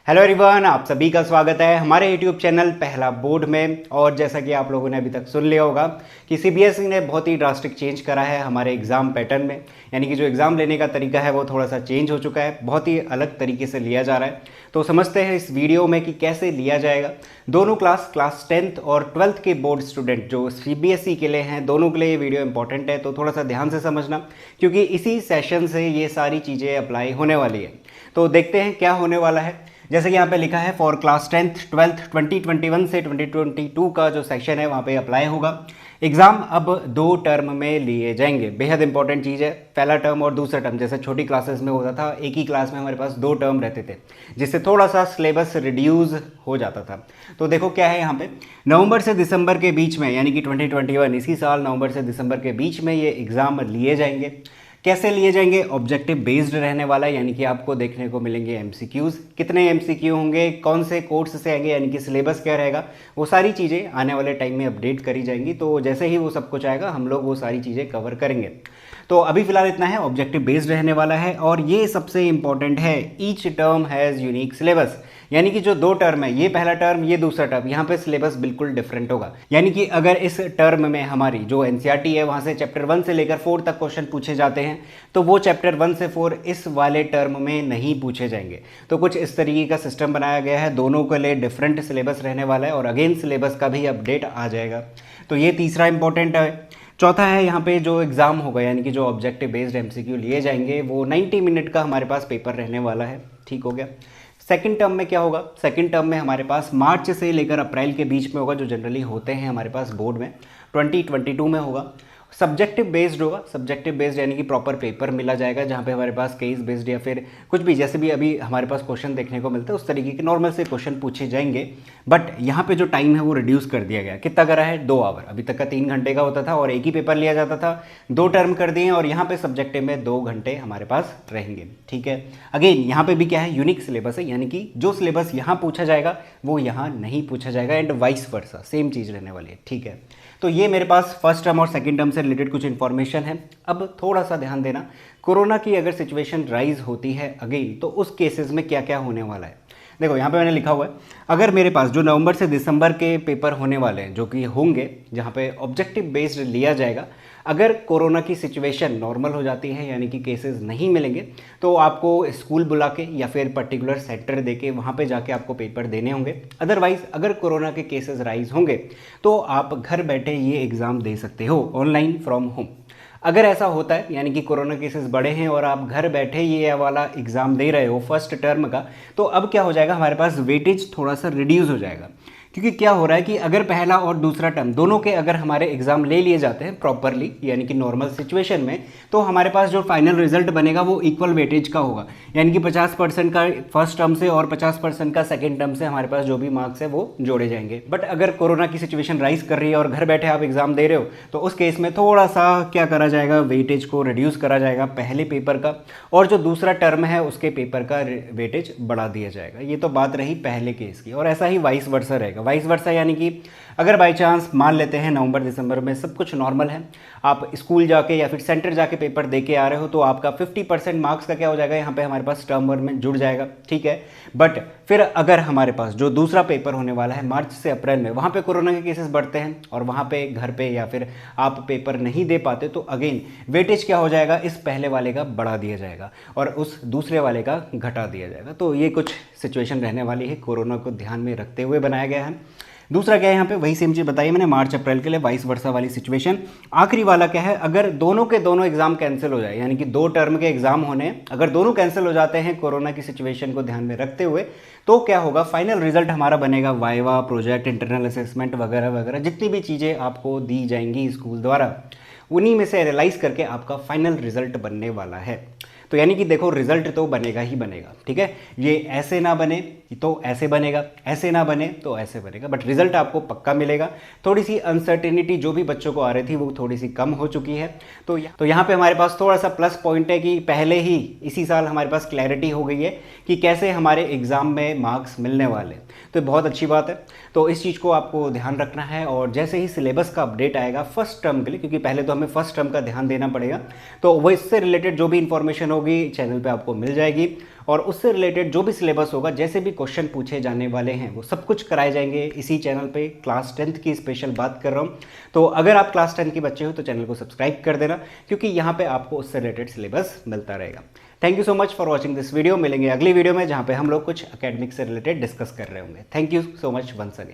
Hello everyone, आप सभी का स्वागत है हमारे यूट्यूब चैनल पहला बोर्ड में। और जैसा कि आप लोगों ने अभी तक सुन लिया होगा कि सीबीएसई ने बहुत ही ड्रास्टिक चेंज करा है हमारे एग्ज़ाम पैटर्न में, यानी कि जो एग्ज़ाम लेने का तरीका है वो थोड़ा सा चेंज हो चुका है, बहुत ही अलग तरीके से लिया जा रहा है। तो समझते हैं इस वीडियो में कि कैसे लिया जाएगा। दोनों क्लास 10th और 12th के बोर्ड स्टूडेंट जो सीबीएसई के लिए हैं, दोनों के लिए ये वीडियो इंपॉर्टेंट है, तो थोड़ा सा ध्यान से समझना, क्योंकि इसी सेशन से ये सारी चीज़ें अप्लाई होने वाली है। तो देखते हैं क्या होने वाला है। जैसे कि यहाँ पे लिखा है फॉर क्लास 10th 12th 2021 से 2022 का जो सेक्शन है वहाँ पे अप्लाई होगा। एग्ज़ाम अब 2 टर्म में लिए जाएंगे, बेहद इंपॉर्टेंट चीज़ है। पहला टर्म और दूसरा टर्म, जैसे छोटी क्लासेस में होता था एक ही क्लास में हमारे पास 2 टर्म रहते थे, जिससे थोड़ा सा सिलेबस रिड्यूस हो जाता था। तो देखो क्या है यहाँ पे, नवंबर से दिसंबर के बीच में, यानी कि 2021 इसी साल नवंबर से दिसंबर के बीच में ये एग्ज़ाम लिए जाएंगे। कैसे लिए जाएंगे? ऑब्जेक्टिव बेस्ड रहने वाला है, यानी कि आपको देखने को मिलेंगे एमसीक्यूज़। कितने एमसीक्यू होंगे, कौन से कोर्स से आएंगे, यानी कि सिलेबस क्या रहेगा, वो सारी चीज़ें आने वाले टाइम में अपडेट करी जाएंगी। तो जैसे ही वो सब कुछ आएगा हम लोग वो सारी चीज़ें कवर करेंगे। तो अभी फिलहाल इतना है, ऑब्जेक्टिव बेस्ड रहने वाला है। और ये सबसे इंपॉर्टेंट है, each term has unique syllabus, यानी कि जो 2 टर्म है, ये पहला टर्म ये दूसरा टर्म, यहाँ पे सिलेबस बिल्कुल डिफरेंट होगा। यानी कि अगर इस टर्म में हमारी जो एनसीईआरटी है वहाँ से चैप्टर 1 से लेकर 4 तक क्वेश्चन पूछे जाते हैं, तो वो चैप्टर 1 से 4 इस वाले टर्म में नहीं पूछे जाएंगे। तो कुछ इस तरीके का सिस्टम बनाया गया है, दोनों के लिए डिफरेंट सिलेबस रहने वाला है और अगेन सिलेबस का भी अपडेट आ जाएगा। तो ये तीसरा इंपॉर्टेंट है। चौथा है यहाँ पे जो एग्ज़ाम होगा, यानी कि जो ऑब्जेक्टिव बेस्ड एमसीक्यू लिए जाएंगे, वो 90 मिनट का हमारे पास पेपर रहने वाला है। ठीक हो गया। सेकंड टर्म में क्या होगा? सेकंड टर्म में हमारे पास मार्च से लेकर अप्रैल के बीच में होगा, जो जनरली होते हैं हमारे पास बोर्ड में 2022 में होगा। सब्जेक्टिव बेस्ड होगा, सब्जेक्टिव बेस्ड यानी कि प्रॉपर पेपर मिला जाएगा, जहाँ पे हमारे पास केस बेस्ड या फिर कुछ भी, जैसे भी अभी हमारे पास क्वेश्चन देखने को मिलता है उस तरीके के नॉर्मल से क्वेश्चन पूछे जाएंगे। बट यहाँ पे जो टाइम है वो रिड्यूस कर दिया गया। कितना करा है? 2 आवर। अभी तक का 3 घंटे का होता था और एक ही पेपर लिया जाता था, 2 टर्म कर दिए और यहाँ पे सब्जेक्टिव में 2 घंटे हमारे पास रहेंगे। ठीक है। अगेन यहाँ पे भी क्या है, यूनिक सिलेबस है, यानी कि जो सिलेबस यहाँ पूछा जाएगा वो यहाँ नहीं पूछा जाएगा, एंड वाइस वर्सा, सेम चीज़ रहने वाली है। ठीक है। तो ये मेरे पास फर्स्ट टर्म और सेकंड टर्म से रिलेटेड कुछ इन्फॉर्मेशन है। अब थोड़ा सा ध्यान देना, कोरोना की अगर सिचुएशन राइज होती है अगेन, तो उस केसेस में क्या क्या होने वाला है। देखो यहाँ पे मैंने लिखा हुआ है, अगर मेरे पास जो नवंबर से दिसंबर के पेपर होने वाले हैं, जो कि होंगे जहाँ पे ऑब्जेक्टिव बेस्ड लिया जाएगा, अगर कोरोना की सिचुएशन नॉर्मल हो जाती है, यानी कि केसेस नहीं मिलेंगे, तो आपको स्कूल बुला के या फिर पर्टिकुलर सेंटर दे के वहाँ पर जाके आपको पेपर देने होंगे। अदरवाइज अगर कोरोना के केसेस राइज होंगे तो आप घर बैठे ये एग्ज़ाम दे सकते हो, ऑनलाइन फ्रॉम होम। अगर ऐसा होता है, यानी कि कोरोना केसेस बढ़े हैं और आप घर बैठे ये वाला एग्ज़ाम दे रहे हो फर्स्ट टर्म का, तो अब क्या हो जाएगा, हमारे पास वेटेज थोड़ा सा रिड्यूस हो जाएगा। क्योंकि क्या हो रहा है कि अगर पहला और दूसरा टर्म दोनों के अगर हमारे एग्जाम ले लिए जाते हैं प्रॉपरली, यानी कि नॉर्मल सिचुएशन में, तो हमारे पास जो फाइनल रिजल्ट बनेगा वो इक्वल वेटेज का होगा, यानी कि 50% का फर्स्ट टर्म से और 50% का सेकेंड टर्म से हमारे पास जो भी मार्क्स है वो जोड़े जाएंगे। बट अगर कोरोना की सिचुएशन राइज कर रही है और घर बैठे आप एग्जाम दे रहे हो, तो उस केस में थोड़ा सा क्या करा जाएगा, वेटेज को रिड्यूस करा जाएगा पहले पेपर का, और जो दूसरा टर्म है उसके पेपर का वेटेज बढ़ा दिया जाएगा। ये तो बात रही पहले केस की, और ऐसा ही वाइस वर्सा रहेगा। वाइस वर्सा यानी कि अगर बाई चांस मान लेते हैं नवंबर दिसंबर में सब कुछ नॉर्मल है, आप स्कूल जाके या फिर सेंटर जाके पेपर दे के आ रहे हो, तो आपका 50% मार्क्स का क्या हो जाएगा, यहाँ पे हमारे पास टर्म 1 में जुड़ जाएगा। ठीक है। बट फिर अगर हमारे पास जो दूसरा पेपर होने वाला है मार्च से अप्रैल में, वहाँ पे कोरोना के केसेस बढ़ते हैं और वहाँ पे घर पे या फिर आप पेपर नहीं दे पाते, तो अगेन वेटेज क्या हो जाएगा, इस पहले वाले का बढ़ा दिया जाएगा और उस दूसरे वाले का घटा दिया जाएगा। तो ये कुछ सिचुएशन रहने वाली है, कोरोना को ध्यान में रखते हुए बनाया गया है। दूसरा क्या है, यहाँ पे वही सेम चीज़ बताई मैंने, मार्च अप्रैल के लिए वाइस वर्सा वाली सिचुएशन। आखिरी वाला क्या है, अगर दोनों के दोनों एग्जाम कैंसिल हो जाए, यानी कि 2 टर्म के एग्जाम होने अगर दोनों कैंसिल हो जाते हैं कोरोना की सिचुएशन को ध्यान में रखते हुए, तो क्या होगा, फाइनल रिजल्ट हमारा बनेगा वाइवा, प्रोजेक्ट, इंटरनल असेसमेंट वगैरह वगैरह, जितनी भी चीज़ें आपको दी जाएंगी स्कूल द्वारा, उन्हीं में से एनालाइज करके आपका फाइनल रिजल्ट बनने वाला है। तो यानी कि देखो, रिजल्ट तो बनेगा ही बनेगा। ठीक है। ये ऐसे ना बने तो ऐसे बनेगा, ऐसे ना बने तो ऐसे बनेगा, बट रिजल्ट आपको पक्का मिलेगा। थोड़ी सी अनसर्टेनिटी जो भी बच्चों को आ रही थी वो थोड़ी सी कम हो चुकी है। तो यहाँ पे हमारे पास थोड़ा सा प्लस पॉइंट है कि पहले ही इसी साल हमारे पास क्लैरिटी हो गई है कि कैसे हमारे एग्जाम में मार्क्स मिलने वाले, तो बहुत अच्छी बात है। तो इस चीज़ को आपको ध्यान रखना है, और जैसे ही सिलेबस का अपडेट आएगा फर्स्ट टर्म के लिए, क्योंकि पहले तो हमें फर्स्ट टर्म का ध्यान देना पड़ेगा, तो वो इससे रिलेटेड जो भी इंफॉर्मेशन होगी चैनल पे आपको मिल जाएगी। और उससे रिलेटेड जो भी सिलेबस होगा, जैसे भी क्वेश्चन पूछे जाने वाले हैं, वो सब कुछ कराए जाएंगे इसी चैनल पे। क्लास 10th की स्पेशल बात कर रहा हूँ, तो अगर आप क्लास 10 के बच्चे हो तो चैनल को सब्सक्राइब कर देना, क्योंकि यहाँ पे आपको उससे रिलेटेड सिलेबस मिलता रहेगा। Thank you so much for watching this video. मिलेंगे अगली वीडियो में, जहाँ पे हम लोग कुछ एकेडमिक से रिलेटेड डिस्कस कर रहे होंगे। Thank you so much once again.